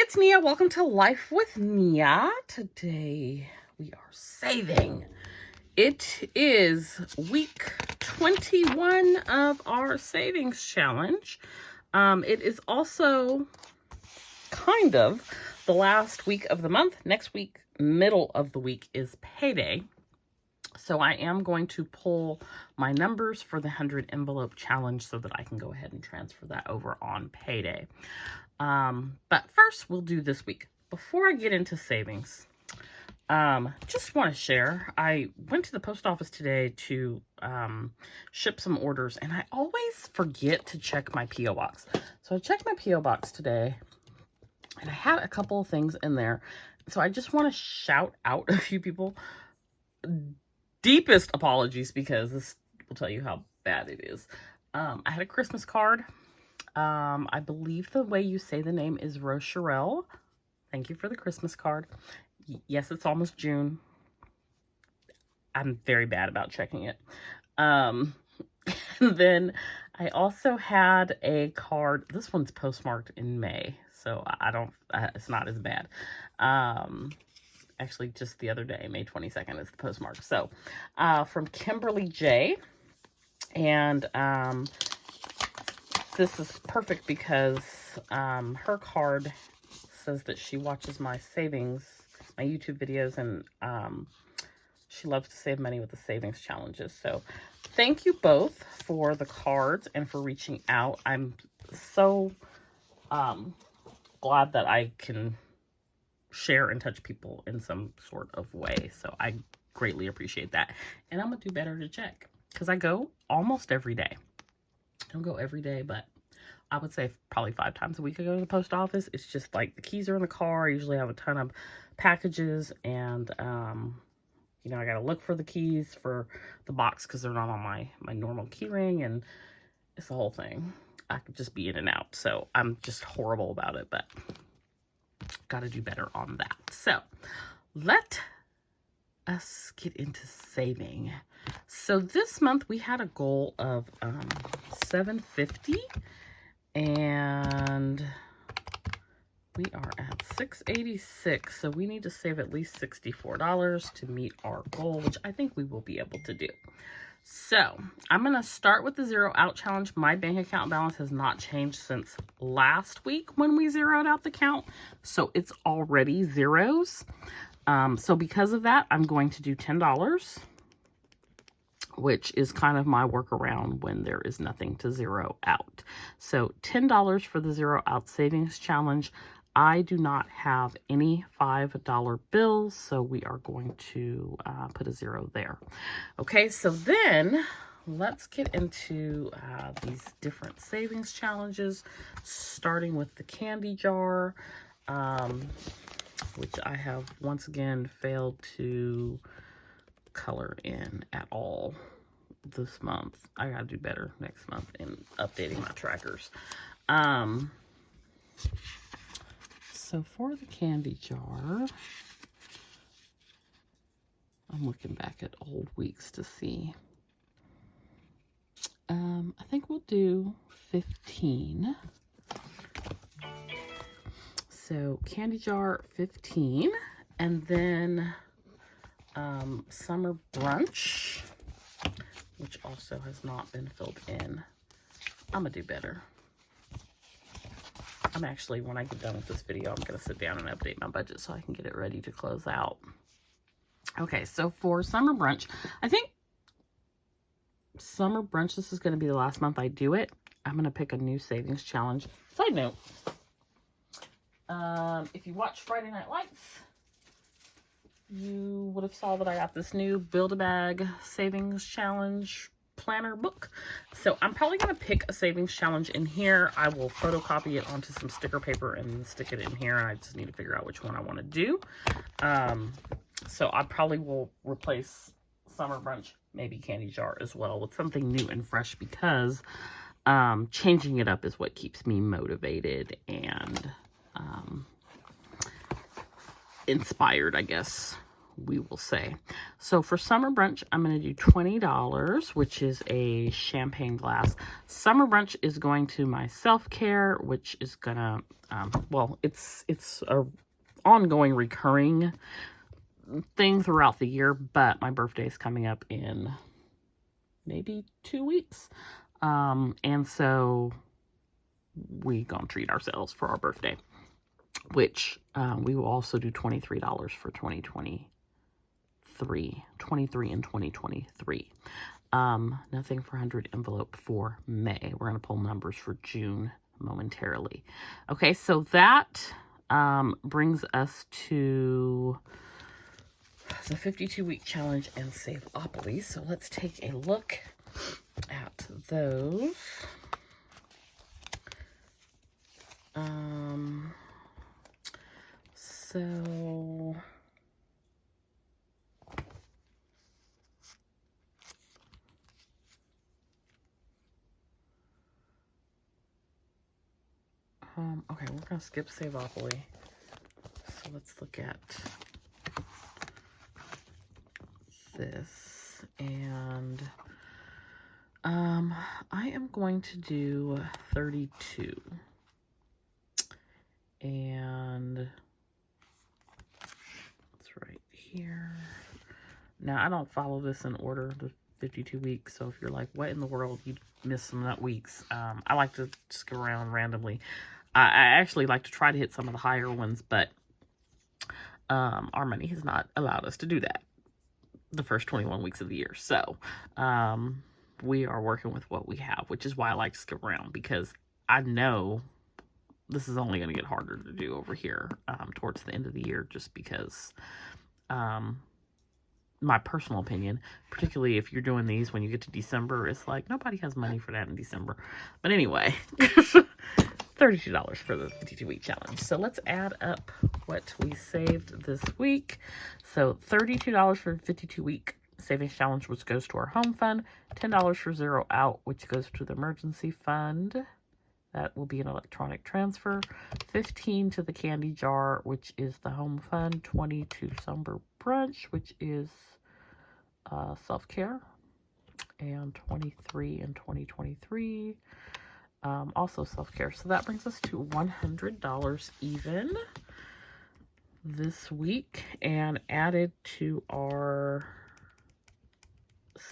it's Nia. Welcome to Life with Nia. Today we are saving. It is week 21 of our savings challenge. It is also kind of the last week of the month. Next week, middle of the week, is payday. So I am going to pull my numbers for the 100 envelope challenge so that I can go ahead and transfer that over on payday. But first we'll do this week. Before I get into savings, just want to share, I went to the post office today to ship some orders, and I always forget to check my P.O. box. So I checked my P.O. box today, and I had a couple of things in there. So I just want to shout out a few people. Deepest apologies, because this will tell you how bad it is. I had a Christmas card. I believe the way you say the name is Rocharelle. Thank you for the Christmas card. Yes, it's almost June. I'm very bad about checking it. And then I also had a card. This one's postmarked in May, so it's not as bad. Actually, just the other day, May 22nd is the postmark. So, from Kimberly J. And, this is perfect because her card says that she watches my savings, my YouTube videos, and she loves to save money with the savings challenges. So thank you both for the cards and for reaching out. I'm so glad that I can share and touch people in some sort of way. So I greatly appreciate that. And I'm going to do better to check because I go almost every day. I don't go every day, but I would say probably 5 times a week I go to the post office. It's just like the keys are in the car. I usually have a ton of packages, and you know, I gotta look for the keys for the box because they're not on my normal key ring, and it's the whole thing. I could just be in and out, so I'm just horrible about it, but gotta do better on that. So let us get into saving. So this month we had a goal of $750, and we are at $686. So we need to save at least $64 to meet our goal, which I think we will be able to do. So I'm going to start with the zero out challenge. My bank account balance has not changed since last week when we zeroed out the count. So it's already zeros. So because of that, I'm going to do $10, which is kind of my workaround when there is nothing to zero out. So $10 for the zero out savings challenge. I do not have any $5 bills, so we are going to put a 0 there. Okay, so then let's get into these different savings challenges, starting with the candy jar, which I have once again failed to color in at all this month. I gotta do better next month in updating my trackers. So for the candy jar, I'm looking back at old weeks to see. I think we'll do 15. So candy jar 15, and then summer brunch, which also has not been filled in. I'm gonna do better. I'm actually, when I get done with this video, I'm gonna sit down and update my budget so I can get it ready to close out. Okay, so for summer brunch, I think summer brunch, this is gonna be the last month I do it. I'm gonna pick a new savings challenge. Side note, if you watch Friday Night Lights, you would have saw that I got this new Build-A-Bag savings challenge planner book. So I'm probably going to pick a savings challenge in here. I will photocopy it onto some sticker paper and stick it in here. I just need to figure out which one I want to do. So I probably will replace summer brunch, maybe candy jar as well, with something new and fresh, because changing it up is what keeps me motivated and inspired, I guess, we will say. So for summer brunch, I'm going to do $20, which is a champagne glass. Summer brunch is going to my self-care, which is going to, well, it's a ongoing recurring thing throughout the year, but my birthday is coming up in maybe 2 weeks. And so we gonna treat ourselves for our birthday, which we will also do $23 for 2023, 23 and 2023. Nothing for 100 envelope for May. We're gonna pull numbers for June momentarily. Okay, so that brings us to the 52-week challenge and Save-Opoly. So let's take a look at those. So okay, we're gonna skip Save-Opoly. So let's look at this, and I am going to do 32, and it's right here. Now I don't follow this in order, the 52 weeks, so if you're like, what in the world, you missed some nut weeks, I like to just go around randomly. I actually like to try to hit some of the higher ones, but our money has not allowed us to do that the first 21 weeks of the year. So we are working with what we have, which is why I like to skip around, because I know this is only going to get harder to do over here towards the end of the year, just because my personal opinion, particularly if you're doing these when you get to December, it's like nobody has money for that in December. But anyway, $32 for the 52-week challenge. So let's add up what we saved this week. So $32 for the 52-week savings challenge, which goes to our home fund. $10 for Zero Out, which goes to the emergency fund. That will be an electronic transfer. $15 to the candy jar, which is the home fund. $20 to summer brunch, which is self-care. And $23 in 2023. Also self-care. So that brings us to $100 even this week, and added to our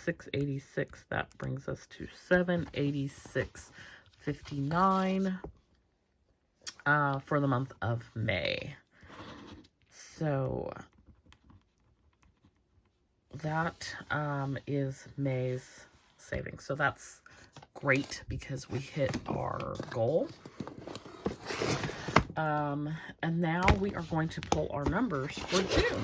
$686, that brings us to $786.59 for the month of May. So that is May's savings. So that's great because we hit our goal. And now we are going to pull our numbers for June.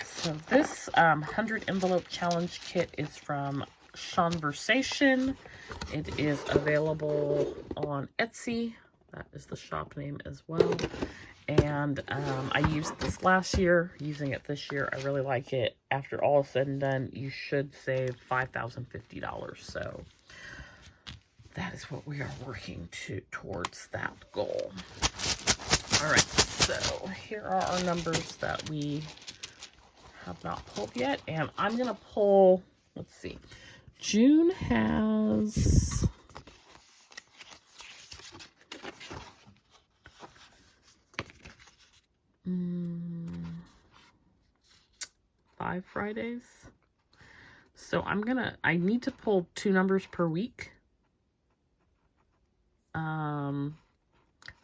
So this 100 envelope challenge kit is from Conversation. It is available on Etsy. That is the shop name as well. And I used this last year, using it this year. I really like it. After all is said and done, you should save $5,050. So that is what we are working towards that goal. All right, so here are our numbers that we have not pulled yet. And I'm going to pull, let's see, June has 5 Fridays. So I need to pull 2 numbers per week.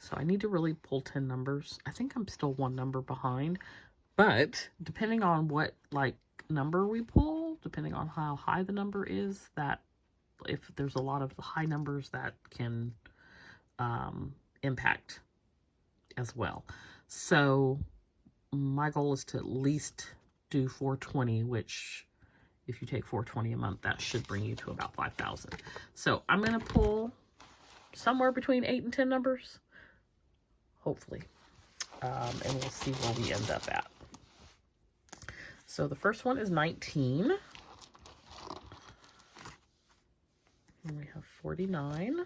So I need to really pull 10 numbers. I think I'm still 1 number behind, but depending on what number we pull, depending on how high the number is, that if there's a lot of high numbers, that can impact as well. So my goal is to at least do 420, which if you take 420 a month, that should bring you to about 5,000. So I'm going to pull somewhere between 8 and 10 numbers, hopefully. And we'll see where we end up at. So the first one is 19. And we have 49.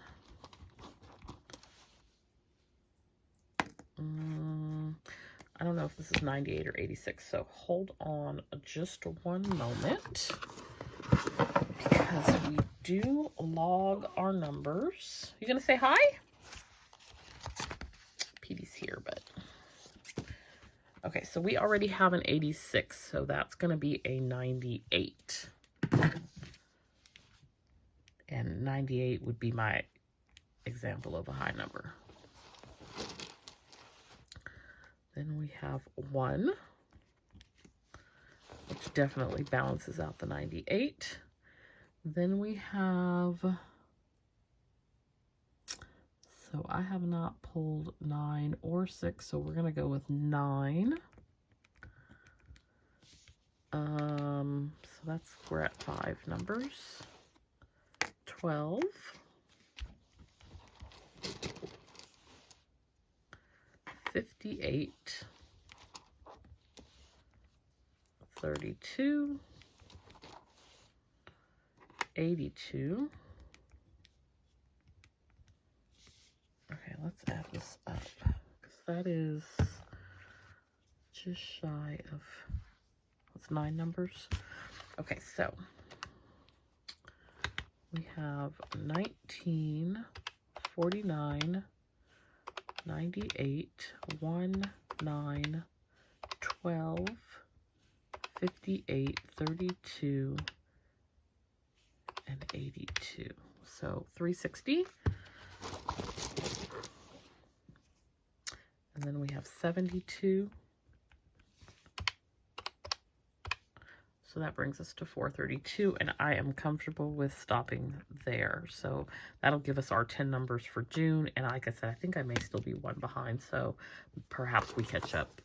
I don't know know if this is 98 or 86, so hold on just one moment, because we do log our numbers. You gonna say hi? Petey's here, but... Okay, so we already have an 86, so that's gonna be a 98. And 98 would be my example of a high number. Then we have 1, which definitely balances out the 98. Then we have, so I have not pulled 9 or 6, so we're going to go with 9. So that's, we're at 5 numbers. 12. 58, 32, 82. Okay, let's add this up, because that is just shy of, what's 9 numbers? Okay, so we have 19, 49, 98, 1, 9, 12, 58, 32, and 82. So 360. And then we have 72. So that brings us to 432, and I am comfortable with stopping there. So that'll give us our 10 numbers for June. And like I said, I think I may still be 1 behind. So perhaps we catch up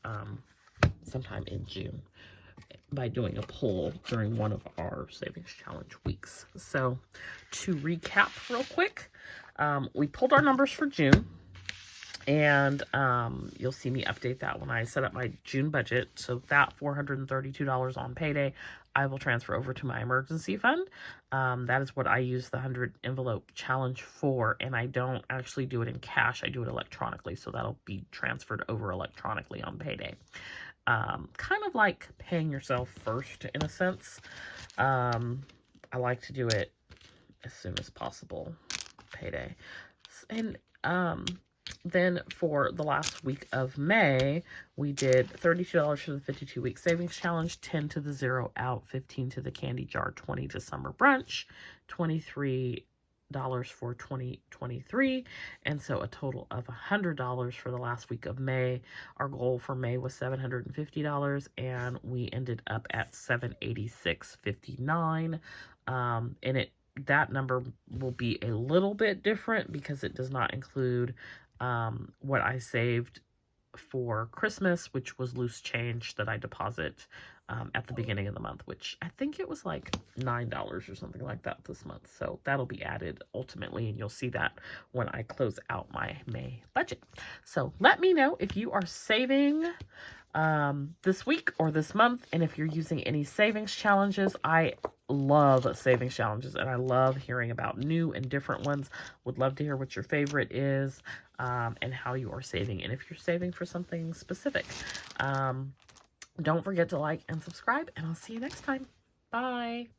sometime in June by doing a poll during one of our Savings Challenge weeks. So to recap real quick, we pulled our numbers for June. And you'll see me update that when I set up my June budget. So that $432 on payday, I will transfer over to my emergency fund. That is what I use the 100 envelope challenge for. And I don't actually do it in cash. I do it electronically. So that'll be transferred over electronically on payday. Kind of like paying yourself first in a sense. I like to do it as soon as possible, payday. And then for the last week of May, we did $32 for the 52-week savings challenge, 10 to the zero out, 15 to the candy jar, 20 to summer brunch, $23 for 2023, and so a total of $100 for the last week of May. Our goal for May was $750, and we ended up at $786.59. And that number will be a little bit different because it does not include what I saved for Christmas, which was loose change that I deposit at the beginning of the month, which I think it was like $9 or something like that this month. So that'll be added ultimately, and you'll see that when I close out my May budget. So let me know if you are saving this week or this month, and if you're using any savings challenges. I love savings challenges, and I love hearing about new and different ones. Would love to hear what your favorite is, and how you are saving, and if you're saving for something specific. Don't forget to like and subscribe, and I'll see you next time. Bye.